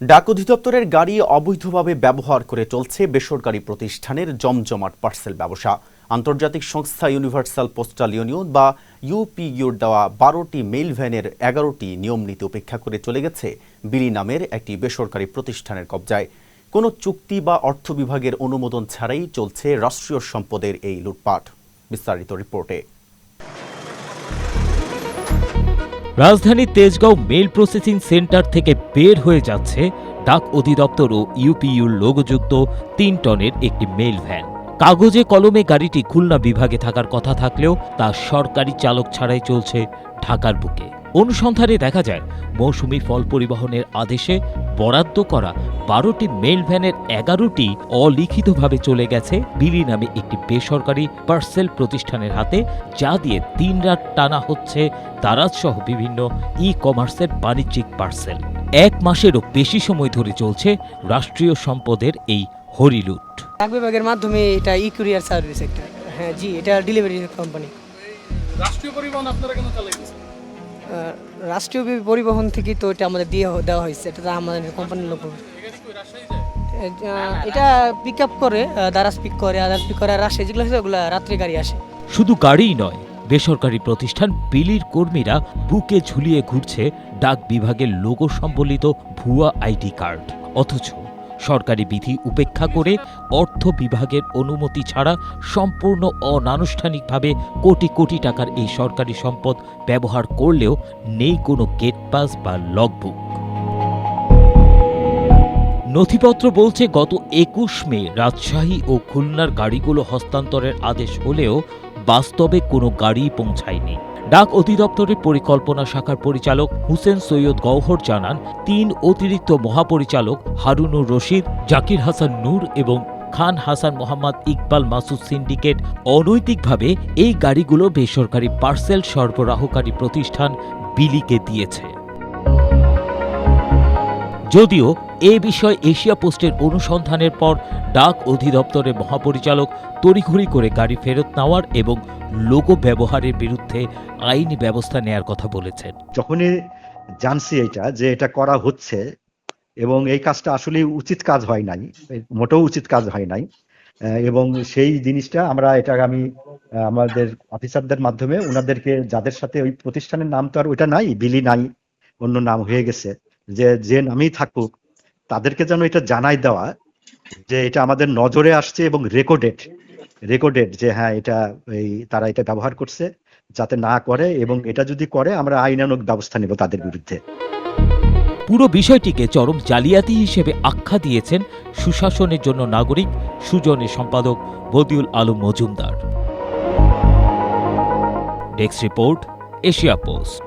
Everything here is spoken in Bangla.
ডাক অধিদপ্তরের গাড়ি অবৈধভাবে ব্যবহার করে চলছে বেসরকারি প্রতিষ্ঠানের জমজমাট পার্সেল ব্যবসা। আন্তর্জাতিক সংস্থা ইউনিভার্সাল পোস্টাল ইউনিয়ন বা ইউপিইউর দেওয়া 12টি মেইল ভ্যানের 11টি নিয়ম নীতি উপেক্ষা করে চলে গেছে বিলি নামের একটি বেসরকারি প্রতিষ্ঠানের কবজায়। কোনো চুক্তি বা অর্থ বিভাগের অনুমোদন ছাড়াই চলছে রাষ্ট্রীয় সম্পদের এই লুটপাট। বিস্তারিত রিপোর্টে। রাজধানীর তেজগাঁও মেইল প্রসেসিং সেন্টার থেকে বের হয়ে যাচ্ছে ডাক অধিদপ্তর ও ইউপিইউর লোগোযুক্ত 3 টনের একটি মেইল ভ্যান। কাগজে কলমে গাড়িটি খুলনা বিভাগে থাকার কথা থাকলেও তা সরকারি চালক ছাড়াই চলছে ঢাকার বুকে। অনুসন্ধানে দেখা যায় মৌসুমি ফল পরিবহনের আদেশে বরাদ্দ করা 12টি মেইল ভ্যানের 11টি অলিখিতভাবে চলে গেছে বিলি নামে একটি বেসরকারি পার্সেল প্রতিষ্ঠানের হাতে, যা দিয়ে 3 রাত টানা হচ্ছে দারাজ সহ বিভিন্ন ই-কমার্সের বাণিজ্যিক পার্সেল। 1 মাসেরও বেশি সময় ধরে চলছে রাষ্ট্রীয় সম্পদের এই হরিলুট। ডাক বিভাগের মাধ্যমে এটা ই-কুরিয়ার সার্ভিস একটা। হ্যাঁ জি, এটা ডেলিভারি কোম্পানি। রাষ্ট্রীয় পরিবহন আপনারা কেন চালাইতেছেন? রাষ্ট্রীয় পরিবহন থেকে তো এটা আমাদের দেওয়া হয়েছে, এটা তো আমাদের কোম্পানির লোক। এটা পিক আপ করে, দারাজ পিক করে, আদার পিক করে, আর রাজশাহী যেগুলো আছে ওগুলো রাত্রে গাড়ি আসে। শুধু গাড়িই নয়, বেসরকারি প্রতিষ্ঠান বিলির কর্মীরা বুকে ঝুলিয়ে ঘুরছে ডাক বিভাগের লোগো সম্বলিত ভুয়া আইডি কার্ড। অথচ সরকারি বিধি উপেক্ষা করে অর্থ বিভাগের অনুমতি ছাড়া সম্পূর্ণ অনানুষ্ঠানিকভাবে কোটি কোটি টাকার এই সরকারি সম্পদ ব্যবহার করলেও নেই কোনো গেট পাস বা লগবুক। নথিপত্র বলছে গত 21 মে রাজশাহী ও খুলনার গাড়িগুলো হস্তান্তরের আদেশ হলেও বাস্তবে কোনো গাড়ি পৌঁছায়নি। ডাক অধিদপ্তরের পরিকল্পনা শাখার পরিচালক হুসেন সৈয়দ গওহর জানান, 3 অতিরিক্ত মহাপরিচালক হারুনুর রশিদ, জাকির হাসান নূর এবং খান হাসান মোহাম্মদ ইকবাল মাসুদ সিন্ডিকেট অনৈতিকভাবে এই গাড়িগুলো বেসরকারি পার্সেল সরবরাহকারী প্রতিষ্ঠান বিলিকে দিয়েছে। যদিও এ বিষয়ে এশিয়া পোস্টের অনুসন্ধানের পর ডাক অধিদপ্তরের মহাপরিচালক তড়িঘড়ি করে গাড়ি ফেরত নেওয়ার এবং লোগো ব্যবহারের বিরুদ্ধে আইনি ব্যবস্থা নেয়ার কথা বলেছেন। যখনই জানছি যে এটা করা হচ্ছে এবং এই কাজটা আসলে উচিত কাজ হয় নাই, মোটেও উচিত কাজ হয় নাই, এবং সেই জিনিসটা আমি আমাদের অফিসারদের মাধ্যমে ওনাদেরকে, যাদের সাথে ওই প্রতিষ্ঠানের নাম তো আর ওইটা নাই, বিলি নাই, অন্য নাম হয়ে গেছে, যে নামেই থাকুক তাদেরকে যেন এটা জানাই দেওয়া যে এটা আমাদের নজরে আসছে এবং রেকর্ডেড যে হ্যাঁ তারা এটা ব্যবহার করছে, যাতে না করে, এবং এটা যদি করে আমরা আইনানুগ ব্যবস্থা নেব তাদের বিরুদ্ধে। পুরো বিষয়টিকে চরম জালিয়াতি হিসেবে আখ্যা দিয়েছেন সুশাসনের জন্য নাগরিক সুজনের সম্পাদক Badiul Alam Majumdar. Desk report, Asia post.